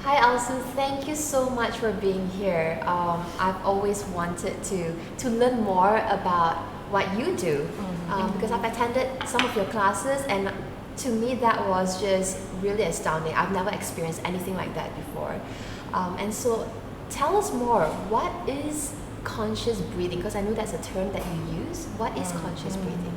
Hi Alsu, thank you so much for being here. I've always wanted to learn more about what you do because I've attended some of your classes, and to me that was just really astounding. I've never experienced anything like that before. And so tell us more, what is conscious breathing? Because I know that's a term that you use. What is conscious breathing?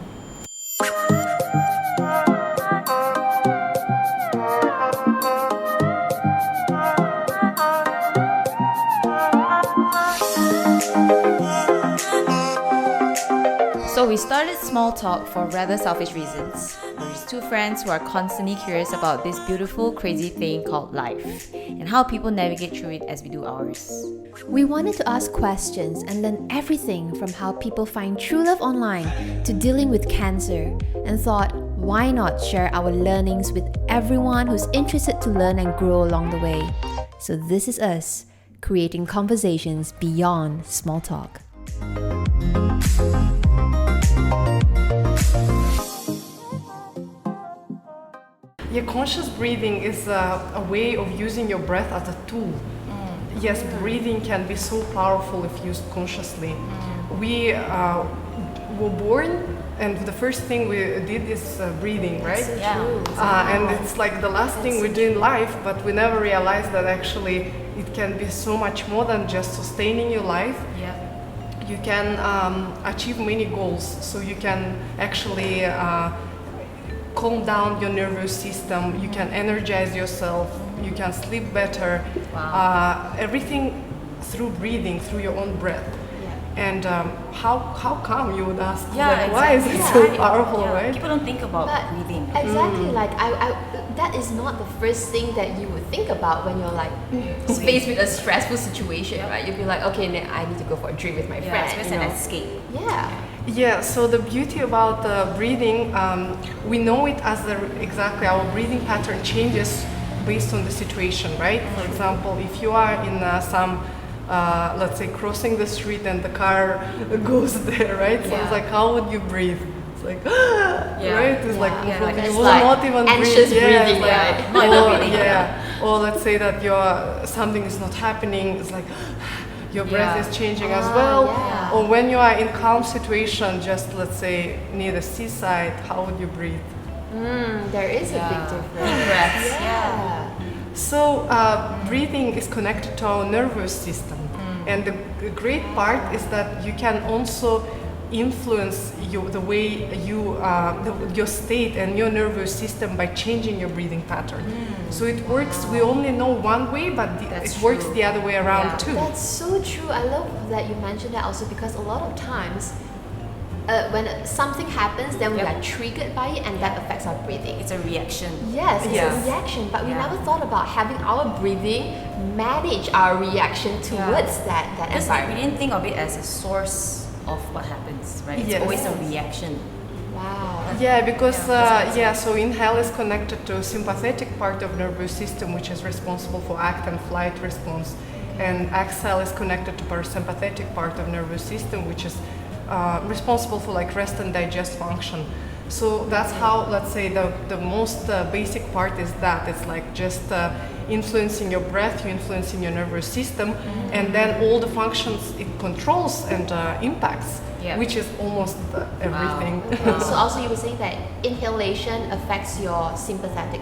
So we started Small Talk for rather selfish reasons. We're just two friends who are constantly curious about this beautiful, crazy thing called life and how people navigate through it as we do ours. We wanted to ask questions and learn everything from how people find true love online to dealing with cancer, and thought, why not share our learnings with everyone who's interested to learn and grow along the way. So this is us, creating conversations beyond small talk. Yeah, conscious breathing is a way of using your breath as a tool. Yes, breathing can be so powerful if used consciously. We were born, and the first thing we did is breathing, right? So Yeah. true. And it's like the last thing we do in life, but we never realize that actually it can be so much more than just sustaining your life. Yeah. You can achieve many goals, so you can actually calm down your nervous system, you can energize yourself, you can sleep better. Wow. Everything through breathing, through your own breath. And how come, you would ask? Why is it so powerful, right? People don't think about But breathing. exactly, like I that is not the first thing that you would think about when you're like faced with a stressful situation, right? You'd be like, okay, I need to go for a drink with my friend. It's just an escape. Yeah. Yeah, so the beauty about breathing, we know it as exactly our breathing pattern changes based on the situation, right? For example, if you are in some, let's say, crossing the street and the car goes there, right? So it's like, how would you breathe? It's like, right? It's like, Like, you it's will like not even anxious breathe. breathing, It's right? Not even breathing. Or let's say that something is not happening. It's like, your breath is changing as well. yeah. Or when you are in calm situation, just let's say near the seaside, how would you breathe? There is a big difference. Deep breaths. Yeah. So breathing is connected to our nervous system, and the great part is that you can also influence the way your state and your nervous system by changing your breathing pattern. So it works. We only know one way, but it works the other way around too. That's so true. I love that you mentioned that also, because a lot of times when something happens, then we are triggered by it, and that affects our breathing. It's a reaction. Yes, it's a reaction, but we never thought about having our breathing manage our reaction towards that Because we environment. didn't think of it as a source of what happens, right? It's Yes. always a reaction. Wow. Yeah, because so inhale is connected to sympathetic part of nervous system, which is responsible for act and flight response, and exhale is connected to parasympathetic part of nervous system, which is responsible for like rest and digest function. So that's how, let's say, the most basic part is that it's like just influencing your breath, you influencing your nervous system, and then all the functions it controls and impacts, which is almost everything. So also you were saying that inhalation affects your sympathetic,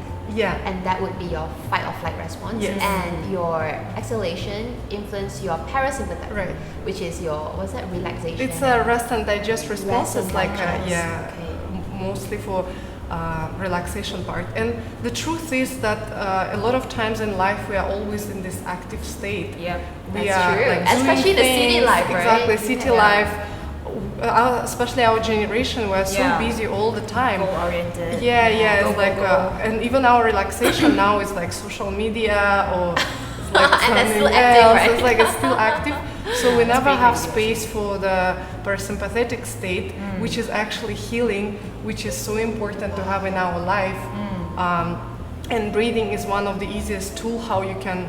and that would be your fight or flight response, and your exhalation influence your parasympathetic, which is your, what's that, relaxation? It's a rest and digest response. It's like mostly for relaxation part. And the truth is that a lot of times in life we are always in this active state. We That's are true. like Especially doing the city things, life, right? Exactly, city life. Especially our generation, we're so busy all the time. Goal-oriented. It's like, and even our relaxation now is like social media or it's like And that's still something active, else. right? It's like it's still active. So we never have space for the parasympathetic state, which is actually healing, which is so important to have in our life. And breathing is one of the easiest tools how you can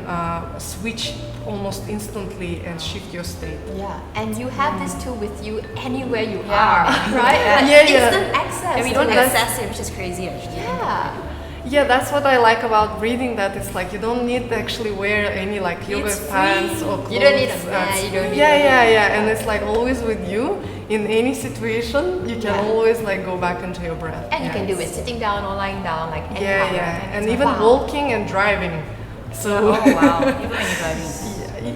switch almost instantly and shift your state. Yeah, and you have this tool with you anywhere you are, right? Yeah. Instant access. And we don't access it, which is crazy actually. Yeah. Yeah, that's what I like about breathing, that it's like you don't need to actually wear any like yoga It's pants free. or clothes. You don't need them. Yeah, you don't need Yeah, and it's like always with you. In any situation, you can Yeah. always like go back into your breath. And you can do it sitting down or lying down, like anyhow. Yeah, and It's even wow. walking and driving. So Oh wow, even when you're driving.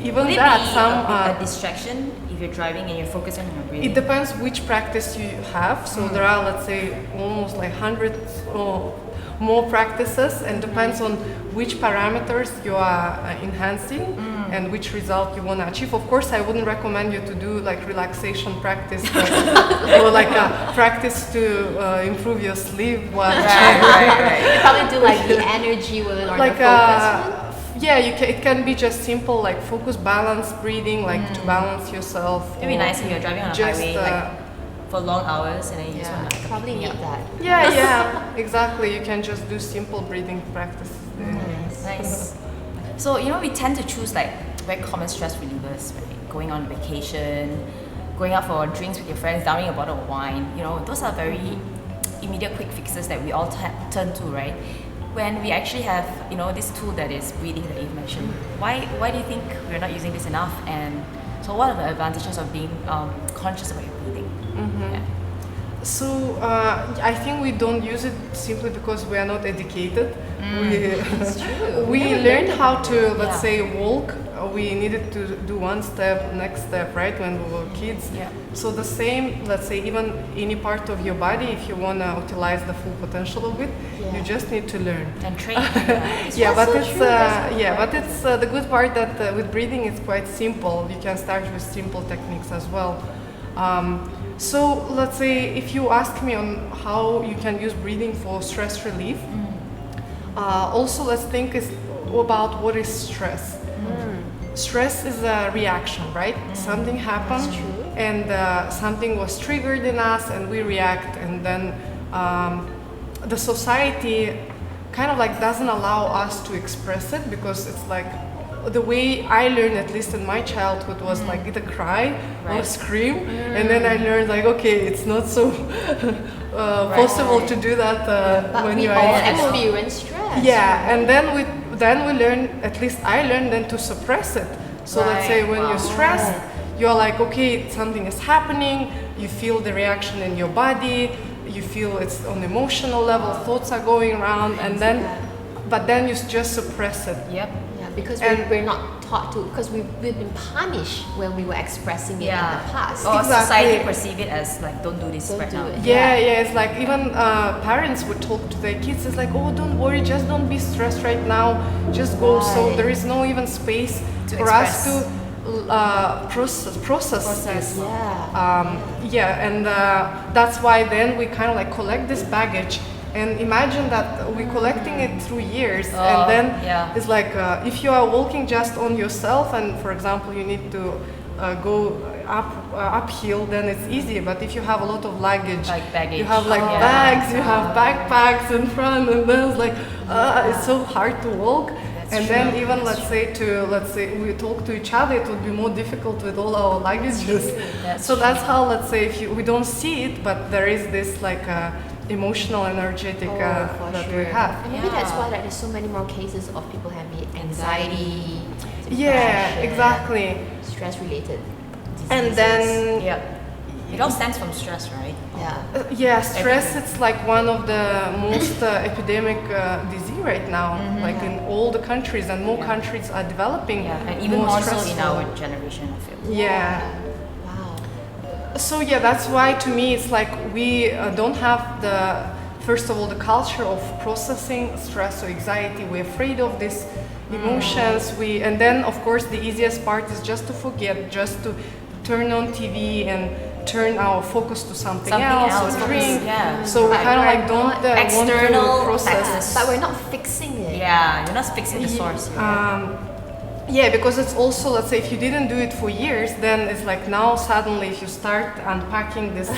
even Would it that, be some a distraction if you're driving and you're focusing on your breathing? it depends which practice you have. So there are, let's say, almost like hundreds or more practices, and depends on which parameters you are enhancing and which result you want to achieve. Of course, I wouldn't recommend you to do like relaxation practice or like a practice to improve your sleep while right. You probably do like the energy one or like the focus one. yeah, it can be just simple like focus, balance, breathing, like to balance yourself. It'd be nice if you're driving on a just, highway like for long hours and then you just Yeah, want to probably need that. Yeah, exactly. You can just do simple breathing practices there. Nice. So, you know, we tend to choose like very common stress relievers, right? Going on vacation, going out for drinks with your friends, downing a bottle of wine. You know, those are very immediate quick fixes that we all turn to, right? When we actually have, you know, this tool that is breathing that you've mentioned, why do you think we're not using this enough? And so what are the advantages of being conscious about your breathing? Yeah. So I think we don't use it simply because we are not educated. We learned how to, let's say, walk. We needed to do one step, next step, right, when we were kids. Yeah. So the same, let's say, even any part of your body, if you want to utilize the full potential of it, you just need to learn. And train. Yeah, but so it's true, that's yeah, but it's the good part that with breathing it's quite simple. You can start with simple techniques as well. So let's say if you ask me on how you can use breathing for stress relief, also let's think about what is stress. Stress is a reaction, right? Something happened and something was triggered in us and we react, and then the society kind of like doesn't allow us to express it, because it's like the way I learned, at least in my childhood, was like either cry or scream, and then I learned like, okay, it's not so possible to do that But when we you all are in school. experience stress. Yeah, and then we learn, at least I learned then to suppress it. So let's say when you're stressed, you're like, okay, something is happening, you feel the reaction in your body, you feel it's on emotional level, thoughts are going around, and then, but then you just suppress it. Yep. Yeah, because And- we're not taught to, because we've been punished when we were expressing it in the past. Or Exactly. society perceive it as like, don't do this Don't right do now. it. Yeah, it's like even parents would talk to their kids, it's like, oh, don't worry, just don't be stressed right now, just go. So Right. there is no even space To for us express. to process this. Yeah. And that's why then we kind of like collect this baggage, and imagine that we're collecting it through years, and then it's like if you are walking just on yourself, and for example you need to go uphill, then it's easy. But if you have a lot of luggage, Like baggage. you have like bags, you have backpacks in front, and then it's like it's so hard to walk. And then even let's say we talk to each other, it would be more difficult with all our luggages. So that's how, let's say, if we don't see it, but there is this like emotional, energetic For that sure. we have. And maybe that's why like, there's so many more cases of people having anxiety, Yeah, depression, exactly. stress-related diseases. And then Yep. It all stems from stress, right? yeah. stress, it's like one of the most epidemic disease right now, like in all the countries, and more countries are developing. Yeah, and even more so in stressful. our generation, I feel. Yeah. Wow. So yeah, that's why to me it's like we don't have first of all the culture of processing stress or anxiety. We're afraid of these emotions. And then of course the easiest part is just to forget, just to turn on TV and turn our focus to something else or drink. Yeah. So we kind of like don't external want to process. factors. But we're not fixing it. Yeah, you're not fixing the source. Yeah, because it's also, let's say, if you didn't do it for years, then it's like now suddenly if you start unpacking this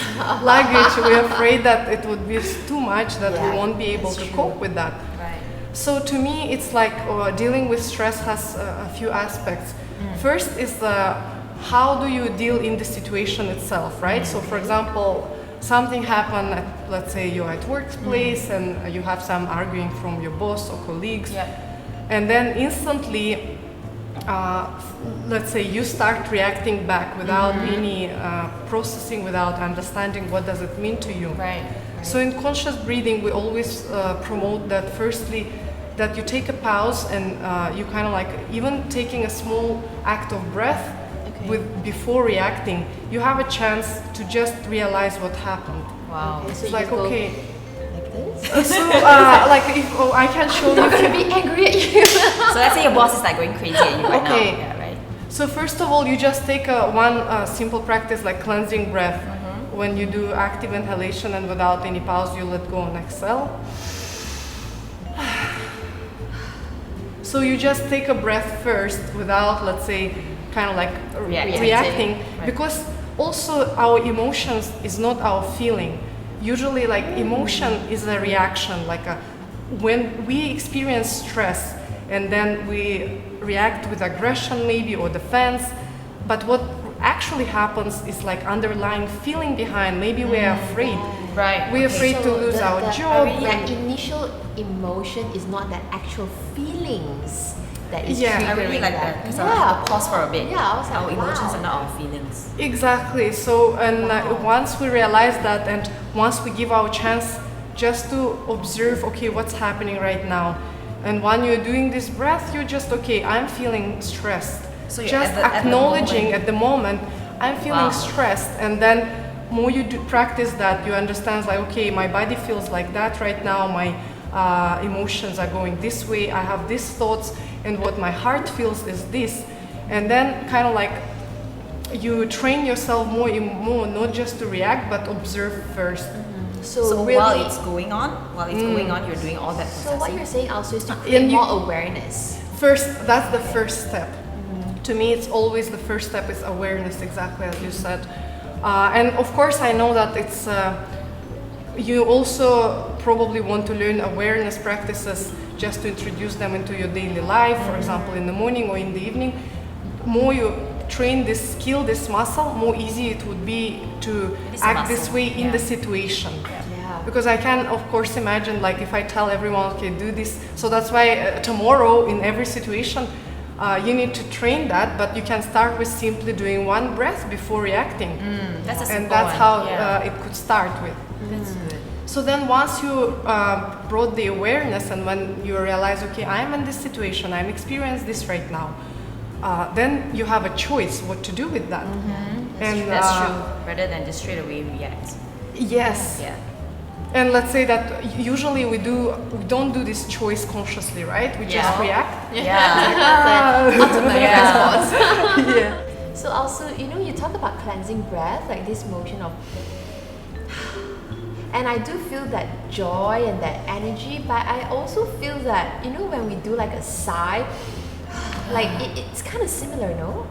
luggage, we're afraid that it would be too much, that we won't be able to cope with that. Right. So to me, it's like dealing with stress has a few aspects. First is how do you deal in the situation itself, right? So for example, something happened, let's say you're at workplace and you have some arguing from your boss or colleagues, and then instantly, let's say you start reacting back without any processing, without understanding what does it mean to you. Right. So in conscious breathing, we always promote that firstly, that you take a pause and you kind of like, even taking a small act of breath before reacting, you have a chance to just realize what happened. Wow. Okay, so It's like, you go okay. like this. So like if I can show you. I'm gonna be angry at you. So let's say your boss is like going crazy at you right now. Okay. Yeah, right. So first of all, you just take one simple practice like cleansing breath. When you do active inhalation and without any pause, you let go and exhale. So you just take a breath first without, let's say, kind of like reacting. Right. Because also our emotions is not our feeling. Usually like emotion is a reaction, like when we experience stress and then we react with aggression maybe or defense, but what actually happens is like underlying feeling behind. Maybe we're afraid. Right. We're afraid to lose our job. That initial emotion is not the actual feelings that is Yeah. I really triggering like that because I Yeah. have to pause for a bit. Yeah, I was like, our emotions wow. are not our feelings. Exactly. So, and once we realize that, and once we give our chance just to observe, okay, what's happening right now, and when you're doing this breath, you're just, okay, I'm feeling stressed. So you're just acknowledging at the moment, I'm feeling stressed, and then more you do practice that, you understand like, okay, my body feels like that right now, my emotions are going this way, I have these thoughts, and what my heart feels is this. And then kind of like you train yourself more and more, not just to react, but observe first. So really, while it's going on, you're doing all that so what processing. you're saying also is to create more awareness. First, that's the first step. To me, it's always the first step is awareness, exactly as you said. And of course, I know that it's, you also probably want to learn awareness practices just to introduce them into your daily life, for example, in the morning or in the evening. More you train this skill, this muscle, more easy it would be to act this way in the situation. Yeah. Because I can, of course, imagine like if I tell everyone, okay, do this. So that's why tomorrow in every situation, you need to train that, but you can start with simply doing one breath before reacting. That's a simple And that's one. how it could start with. That's good. So then once you brought the awareness and when you realize, okay, I'm in this situation, I'm experiencing this right now, then you have a choice what to do with that. That's true. Rather than just straight away react. Yes. Yeah. And let's say that usually we don't do this choice consciously, right? We just react. Yeah. Automatic response. Yeah. So also, you talk about cleansing breath, like this motion of, and I do feel that joy and that energy, but I also feel that, when we do like a sigh, like it's kind of similar, no?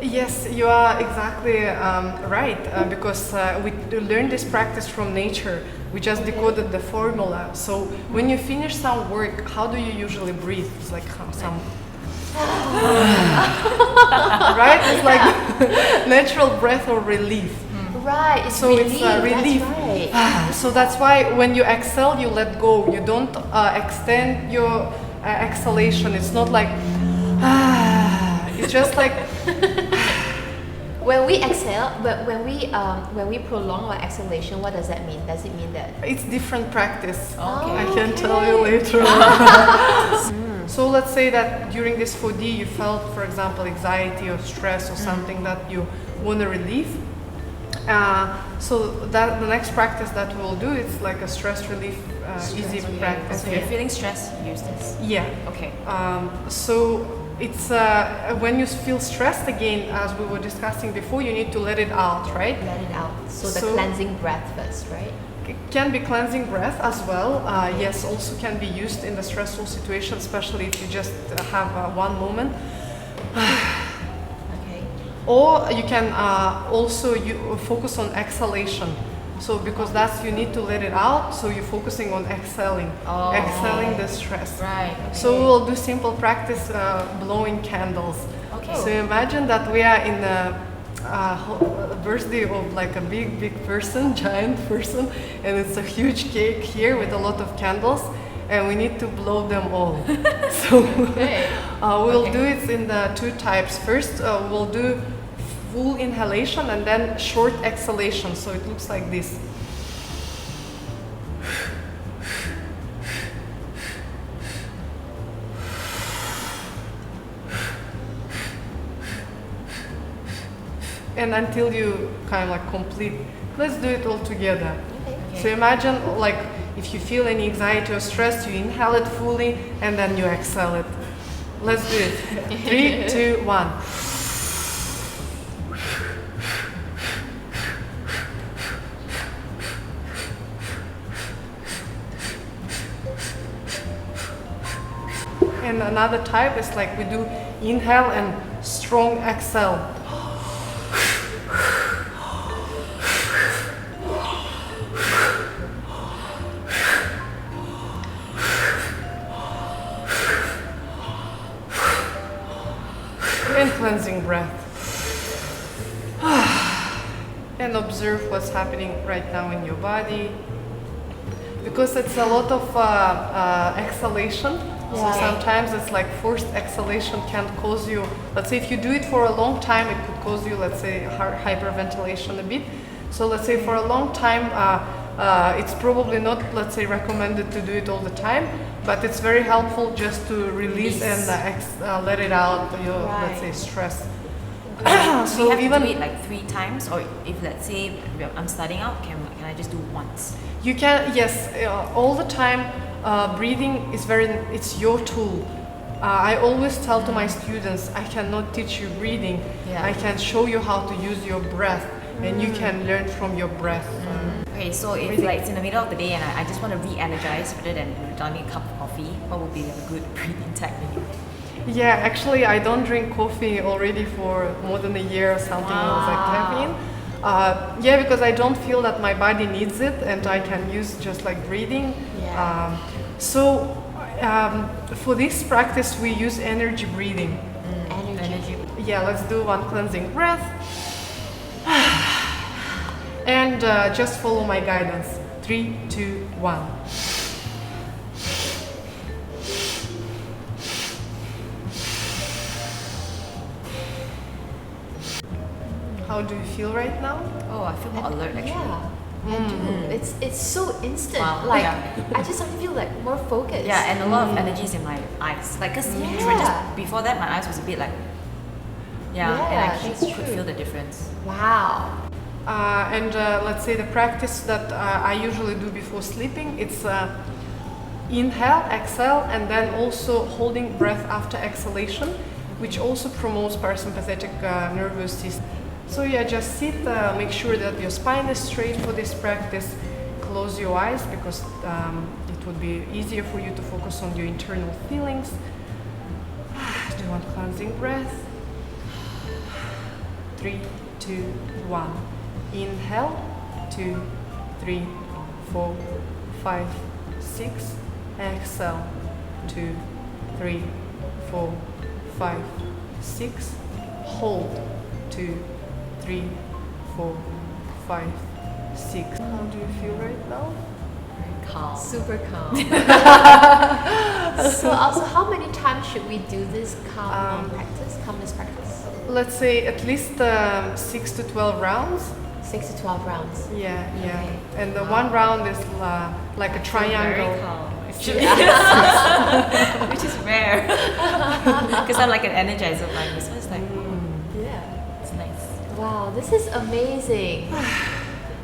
Yes, you are exactly right, because we learned this practice from nature. We just decoded the formula. So when you finish some work, how do you usually breathe? It's like some... right? It's like natural breath or relief. Right, it's So relief. it's relief. That's right. So that's why when you exhale, you let go. You don't extend your exhalation. It's not like... it's just like... When we exhale, but when we prolong our exhalation, what does that mean? Does it mean that It's different practice. Okay. I can tell you later on. So let's say that during this 4D you felt, for example, anxiety or stress or something that you want to relieve. So that the next practice that we'll do is like a stress relief easy practice. So you're feeling stressed, use this. Yeah. Okay. So it's when you feel stressed again, as we were discussing before, you need to let it out, right? let it out? So the So- cleansing breath first, right? It can be cleansing breath as well. Yes, also can be used in the stressful situation, especially if you just have one moment. Okay. Or you can also focus on exhalation. So because that's, you need to let it out, so you're focusing on exhaling, exhaling the stress. Right. Okay. So we'll do simple practice, blowing candles. Okay. So imagine that we are in birthday of like a big person, giant person, and it's a huge cake here with a lot of candles, and we need to blow them all. So we'll do it in the two types. First, we'll do full inhalation and then short exhalation. So it looks like this. And until you kind of like complete, let's do it all together. Okay. So imagine like if you feel any anxiety or stress, you inhale it fully and then you exhale it. Let's do it. 3, 2, 1. And another type is like we do inhale and strong exhale. And cleansing breath. And observe what's happening right now in your body. Because it's a lot of exhalation. So sometimes it's like forced exhalation can cause you, let's say if you do it for a long time, it could cause you, let's say, hyperventilation a bit. So let's say for a long time, it's probably not, let's say, recommended to do it all the time, but it's very helpful just to release and let it out, your, let's say, stress. So we have even to do it like 3 times, or if let's say I'm starting out, can I just do once? You can, yes, all the time. Breathing is it's your tool. I always tell to my students, I cannot teach you breathing. I can show you how to use your breath, and you can learn from your breath. Okay, so if like it's in the middle of the day and I just want to re-energize rather than downing a cup of coffee, what would be a good breathing technique? Yeah, actually I don't drink coffee already for more than a year or something. Wow. Like caffeine. Yeah, because I don't feel that my body needs it, and I can use just like breathing. For this practice we use energy breathing. Energy. Yeah, let's do one cleansing breath. And just follow my guidance. 3, 2, 1. How do you feel right now? Oh, I feel more alert actually. Yeah. I do. It's so instant. Wow. Like I just feel like more focused. Yeah, and a lot of energy is in my eyes. Like, cause just before that, my eyes was a bit like, and I could feel the difference. Wow. And let's say the practice that I usually do before sleeping, it's inhale, exhale, and then also holding breath after exhalation, which also promotes parasympathetic nervous system. So yeah, just sit, make sure that your spine is straight for this practice. Close your eyes because it would be easier for you to focus on your internal feelings. Do one cleansing breath. 3, 2, 1. Inhale. 2, 3, 4, 5, 6. Exhale. 2, 3, 4, 5, 6. Hold. 2, 3, 4, 5, 6. How do you feel right now? Very calm. Super calm. So also, how many times should we do this calmness practice? Let's say at least 6 to 12 rounds. 6 to 12 rounds. Yeah. Okay. And the one round is like a triangle. Very calm. Which is rare. Because I'm like an energizer bunny, so it's like, it's nice. Wow, this is amazing.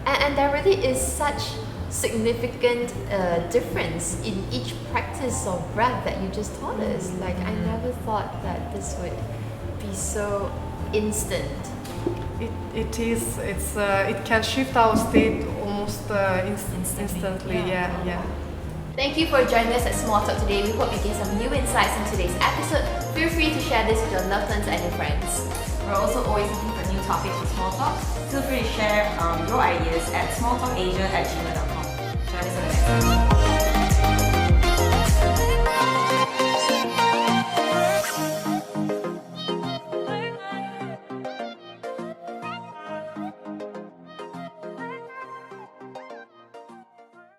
And there really is such significant difference in each practice of breath that you just taught us. Like, I never thought that this would be so instant. It is. It can shift our state almost instantly. Yeah. Thank you for joining us at SMALLTALK today. We hope you gained some new insights in today's episode. Feel free to share this with your loved ones and your friends. We're also always looking for new topics for SMALLTALK. Feel free to share your ideas at smalltalkasia@gmail.com. Join us in the next one.